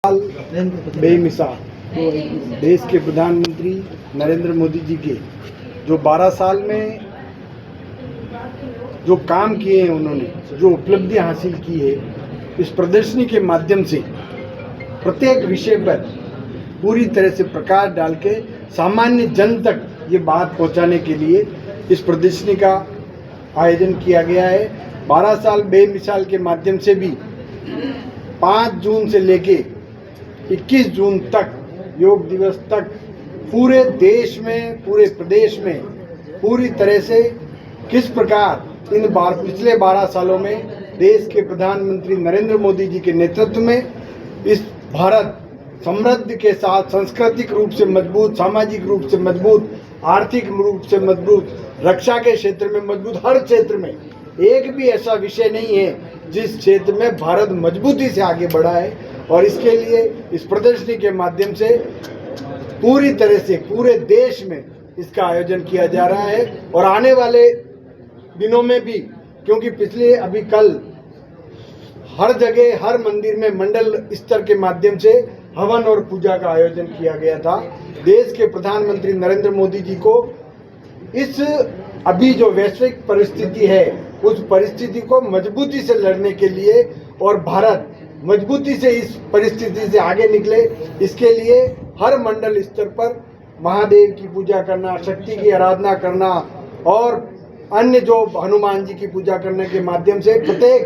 बेमिसाल देश के प्रधानमंत्री नरेंद्र मोदी जी के जो 12 साल में जो काम किए हैं, उन्होंने जो उपलब्धियां हासिल की है, इस प्रदर्शनी के माध्यम से प्रत्येक विषय पर पूरी तरह से प्रकाश डाल के सामान्य जन तक ये बात पहुंचाने के लिए इस प्रदर्शनी का आयोजन किया गया है। 12 साल बेमिसाल के माध्यम से भी 5 जून से लेके 21 जून तक, योग दिवस तक, पूरे देश में, पूरे प्रदेश में पूरी तरह से किस प्रकार पिछले 12 सालों में देश के प्रधानमंत्री नरेंद्र मोदी जी के नेतृत्व में इस भारत समृद्धि के साथ सांस्कृतिक रूप से मजबूत, सामाजिक रूप से मजबूत, आर्थिक रूप से मजबूत, रक्षा के क्षेत्र में मजबूत, हर क्षेत्र में एक भी ऐसा विषय नहीं है जिस क्षेत्र में भारत मजबूती से आगे बढ़ा है। और इसके लिए इस प्रदर्शनी के माध्यम से पूरी तरह से पूरे देश में इसका आयोजन किया जा रहा है। और आने वाले दिनों में भी, क्योंकि अभी कल हर जगह, हर मंदिर में मंडल स्तर के माध्यम से हवन और पूजा का आयोजन किया गया था। देश के प्रधानमंत्री नरेंद्र मोदी जी को इस अभी जो वैश्विक परिस्थिति है, उस परिस्थिति को मजबूती से लड़ने के लिए और भारत मजबूती से इस परिस्थिति से आगे निकले, इसके लिए हर मंडल स्तर पर महादेव की पूजा करना, शक्ति की आराधना करना और अन्य जो हनुमान जी की पूजा करने के माध्यम से प्रत्येक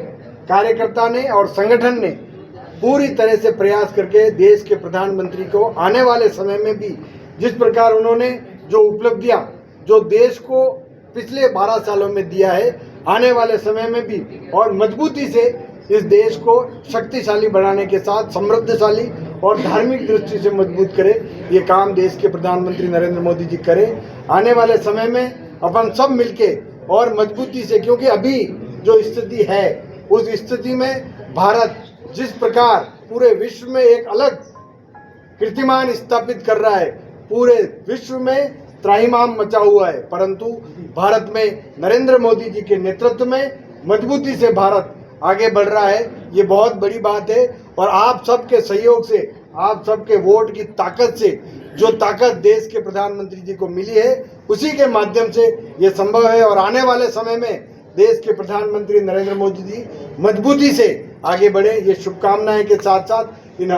कार्यकर्ता ने और संगठन ने पूरी तरह से प्रयास करके देश के प्रधानमंत्री को आने वाले समय में भी जिस प्रकार उन्होंने जो उपलब्धियां जो देश को पिछले 12 सालों में दिया है, आने वाले समय में भी और मजबूती से इस देश को शक्तिशाली बनाने के साथ समृद्धशाली और धार्मिक दृष्टि से मजबूत करे, ये काम देश के प्रधानमंत्री नरेंद्र मोदी जी करे। आने वाले समय में अपन सब मिलके और मजबूती से, क्योंकि अभी जो स्थिति है, उस स्थिति में भारत जिस प्रकार पूरे विश्व में एक अलग कीर्तिमान स्थापित कर रहा है, पूरे विश्व में त्राहिमाम मचा हुआ है, परंतु भारत में नरेंद्र मोदी जी के नेतृत्व में मजबूती से भारत आगे बढ़ रहा है। ये बहुत बड़ी बात है। और आप सबके सहयोग से, आप सबके वोट की ताकत से, जो ताकत देश के प्रधानमंत्री जी को मिली है, उसी के माध्यम से ये संभव है। और आने वाले समय में देश के प्रधानमंत्री नरेंद्र मोदी जी मजबूती से आगे बढ़े, ये शुभकामनाएं के साथ साथ इन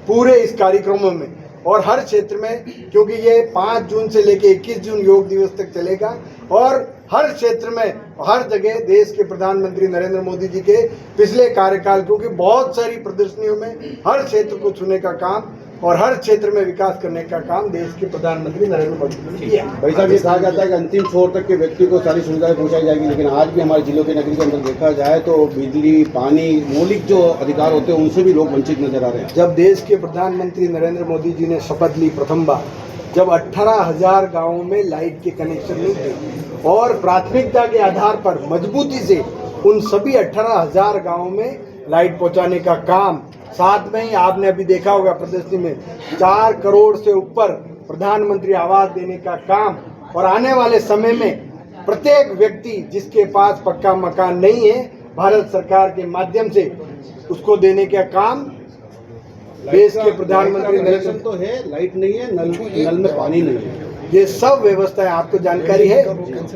पूरे इस कार्यक्रमों में और हर क्षेत्र में, क्योंकि ये 5 जून से लेकर 21 जून योग दिवस तक चलेगा और हर क्षेत्र में, हर जगह देश के प्रधानमंत्री नरेंद्र मोदी जी के पिछले कार्यकाल, क्योंकि बहुत सारी प्रदर्शनियों में हर क्षेत्र को छूने का काम और हर क्षेत्र में विकास करने का काम देश के प्रधानमंत्री नरेंद्र मोदी जी ने किया। भाई साहब, ये कहा जाता है कि अंतिम छोर तक के व्यक्ति को सारी सुविधाएं पहुंचाई जाएगी, लेकिन आज भी हमारे जिलों के नगरी के अंदर देखा जाए तो बिजली, पानी, मौलिक जो अधिकार होते हैं उनसे भी लोग वंचित नजर आ रहे हैं। जब देश के प्रधानमंत्री नरेंद्र मोदी जी ने शपथ ली प्रथम बार, जब 18,000 गाँवों में लाइट के कनेक्शन नहीं थे और प्राथमिकता के आधार पर मजबूती से उन सभी 18,000 गाँवों में लाइट पहुंचाने का काम, साथ में ही आपने अभी देखा होगा प्रदर्शनी में 4 करोड़ से ऊपर प्रधानमंत्री आवास देने का काम। और आने वाले समय में प्रत्येक व्यक्ति जिसके पास पक्का मकान नहीं है, भारत सरकार के माध्यम से उसको देने का काम देश के प्रधानमंत्री नरेंद्र तो है, लाइट नहीं है, नल में पानी नहीं है, ये सब व्यवस्थाएं आपको जानकारी है।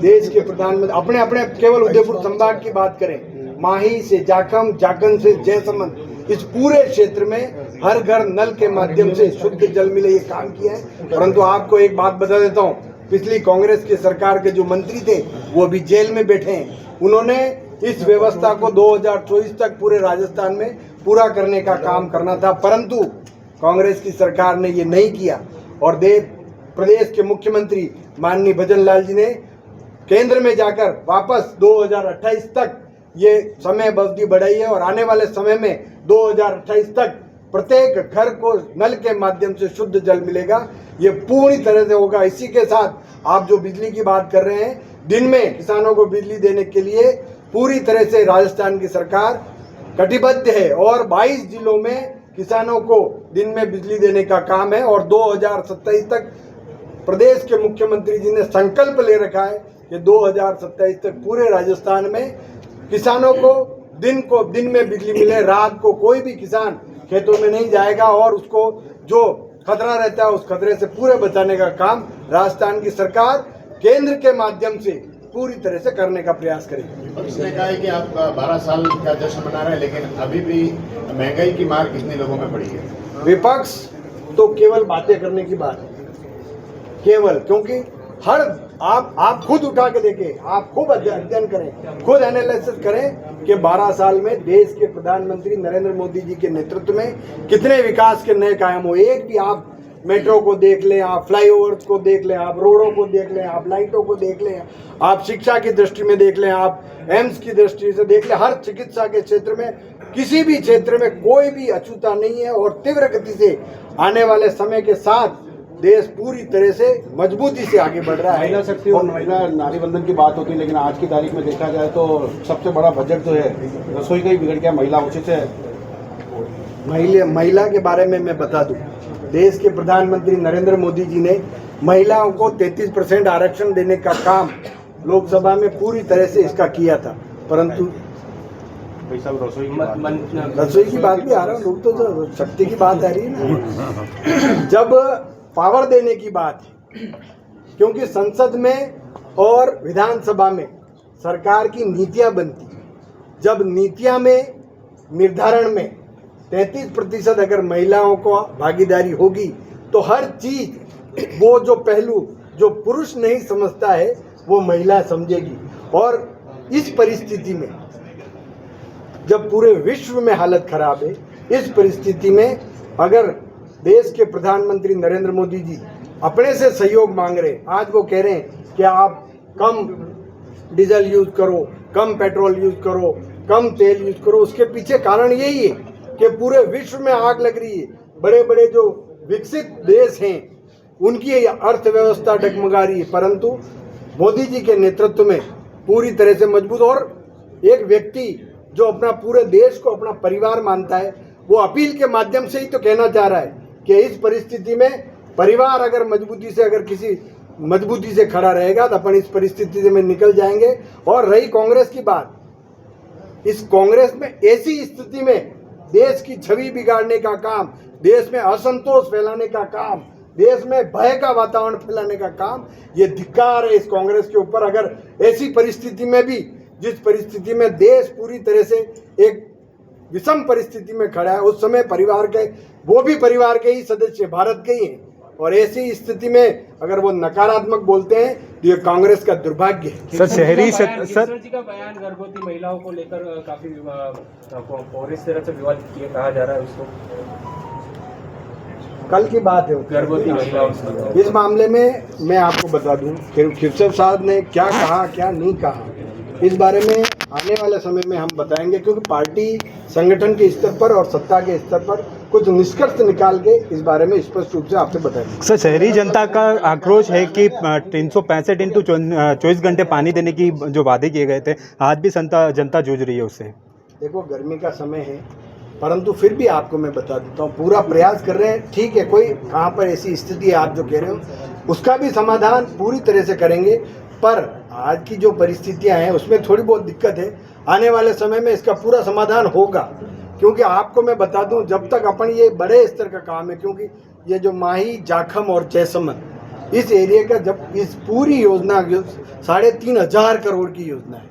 देश के प्रधानमंत्री अपने अपने केवल उदयपुर संभाग की बात करें, माही से जाखम, जाखम से जयसमंद, इस पूरे क्षेत्र में हर घर नल के माध्यम से शुद्ध जल मिले, ये काम किया है। परंतु आपको एक बात बता देता हूँ, पिछली कांग्रेस के सरकार के जो मंत्री थे वो अभी जेल में बैठे हैं। उन्होंने इस व्यवस्था को 2024 तक पूरे राजस्थान में पूरा करने का काम करना था, परंतु कांग्रेस की सरकार ने ये नहीं किया। और प्रदेश के मुख्यमंत्री माननीय भजन लाल जी ने केंद्र में जाकर वापस 2028 तक ये समय अवधि बढ़ाई है और आने वाले समय में 2028 तक प्रत्येक घर को नल के माध्यम से शुद्ध जल मिलेगा। ये पूरी तरह से होगा। इसी के साथ आप जो बिजली की बात कर रहे हैं, दिन में किसानों को बिजली देने के लिए पूरी तरह से राजस्थान की सरकार कटिबद्ध है और 22 जिलों में किसानों को दिन में बिजली देने का काम है। और 2027 तक प्रदेश के मुख्यमंत्री जी ने संकल्प ले रखा है कि 2027 तक पूरे राजस्थान में किसानों को दिन में बिजली मिले, रात को कोई भी किसान खेतों में नहीं जाएगा और उसको जो खतरा रहता है उस खतरे से पूरे बचाने का काम राजस्थान की सरकार केंद्र के माध्यम से पूरी तरह से करने का प्रयास करेगी। इसने कहा है कि आप 12 साल का जश्न मना रहे हैं, लेकिन अभी भी महंगाई की मार कितने लोगों में पड़ी है? विपक्ष तो केवल बातें करने की बात है, केवल, क्योंकि हर आप खुद उठा के देखें, आप खूब अध्ययन करें, खुद एनालिसिस करें कि 12 साल में देश के प्रधानमंत्री नरेंद्र मोदी जी के नेतृत्व में कितने विकास के नए कायम हुए। एक भी आप मेट्रो को देख लें, आप फ्लाईओवर्स को देख लें, आप रोडों को देख लें, आप लाइटों को देख लें, आप शिक्षा की दृष्टि में देख लें, आप एम्स की दृष्टि से देख लें, हर चिकित्सा के क्षेत्र में किसी भी क्षेत्र में कोई भी अछूता नहीं है। और तीव्र गति से आने वाले समय के साथ देश पूरी तरह से मजबूती से आगे बढ़ रहा है। महिला शक्ति और महिला नारी बंधन की बात होती है, लेकिन आज की तारीख में देखा जाए तो सबसे बड़ा बजट जो है रसोई का ही बिगड़ गया। महिला उचित है, महिला के बारे में मैं बता दूं, देश के प्रधानमंत्री नरेंद्र मोदी जी ने महिलाओं को 33% आरक्षण देने का काम लोकसभा में पूरी तरह से इसका किया था, परंतु रसोई की बात भी आ रहा है, लोग तो शक्ति की बात आ रही है ना। जब पावर देने की बात है, क्योंकि संसद में और विधानसभा में सरकार की नीतियां बनती, जब नीतियां में निर्धारण में 33% अगर महिलाओं को भागीदारी होगी तो हर चीज वो जो पहलू जो पुरुष नहीं समझता है वो महिला समझेगी। और इस परिस्थिति में जब पूरे विश्व में हालत खराब है, इस परिस्थिति में अगर देश के प्रधानमंत्री नरेंद्र मोदी जी अपने से सहयोग मांग रहे, आज वो कह रहे हैं कि आप कम डीजल यूज करो, कम पेट्रोल यूज करो, कम तेल यूज करो, उसके पीछे कारण यही है कि पूरे विश्व में आग लग रही है। बड़े बड़े जो विकसित देश हैं उनकी अर्थव्यवस्था डगमगा रही है, परंतु मोदी जी के नेतृत्व में पूरी तरह से मजबूत। और एक व्यक्ति जो अपना पूरे देश को अपना परिवार मानता है, वो अपील के माध्यम से ही तो कहना चाह रहा है कि इस परिस्थिति में परिवार अगर मजबूती से अगर किसी मजबूती से खड़ा रहेगा तो अपन इस परिस्थिति से में निकल जाएंगे। और रही कांग्रेस की बात, इस कांग्रेस में ऐसी स्थिति में देश की छवि बिगाड़ने का काम, देश में असंतोष फैलाने का काम, देश में भय का वातावरण फैलाने का काम, ये धिक्कार है इस कांग्रेस के ऊपर। अगर ऐसी परिस्थिति में भी, जिस परिस्थिति में देश पूरी तरह से एक विषम परिस्थिति में खड़ा है, उस समय परिवार के, वो भी परिवार के ही सदस्य भारत के ही हैं, और ऐसी स्थिति में अगर वो नकारात्मक बोलते हैं तो ये कांग्रेस का दुर्भाग्य है। सर शहरी सर जी का बयान गर्भवती महिलाओं को लेकर काफी कांग्रेस तरफ से विवाद किया कहा जा रहा है, उसको कल की बात है गर्भवती महिलाओं से। इस मामले में मैं आपको बता दूं खिरसर साहब ने क्या कहा क्या नहीं कहा, इस बारे में आने वाले समय में हम बताएंगे, क्योंकि पार्टी संगठन के स्तर पर और सत्ता के स्तर पर कुछ निष्कर्ष निकाल के इस बारे में स्पष्ट रूप से आपसे बताएंगे। सर शहरी जनता का आक्रोश है कि 365 इंटू 24 घंटे पानी देने की जो वादे किए गए थे, आज भी जनता जूझ रही है उससे। देखो गर्मी का समय है, परंतु फिर भी आपको मैं बता देता हूँ, पूरा प्रयास कर रहे हैं। ठीक है, कोई कहाँ पर ऐसी स्थिति है आप जो कह रहे हो, उसका भी समाधान पूरी तरह से करेंगे, पर आज की जो परिस्थितियां हैं उसमें थोड़ी बहुत दिक्कत है। आने वाले समय में इसका पूरा समाधान होगा, क्योंकि आपको मैं बता दूं, जब तक अपन ये बड़े स्तर का काम है, क्योंकि ये जो माही, जाखम और जैसमन, इस एरिया का जब इस पूरी योजना 3,500 करोड़ की योजना है,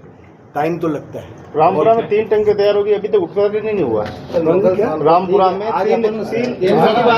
टाइम तो लगता है। रामपुरा में 3 टंके तैयार होगी, अभी तक उद्घाटन नहीं हुआ। रामपुरा में 3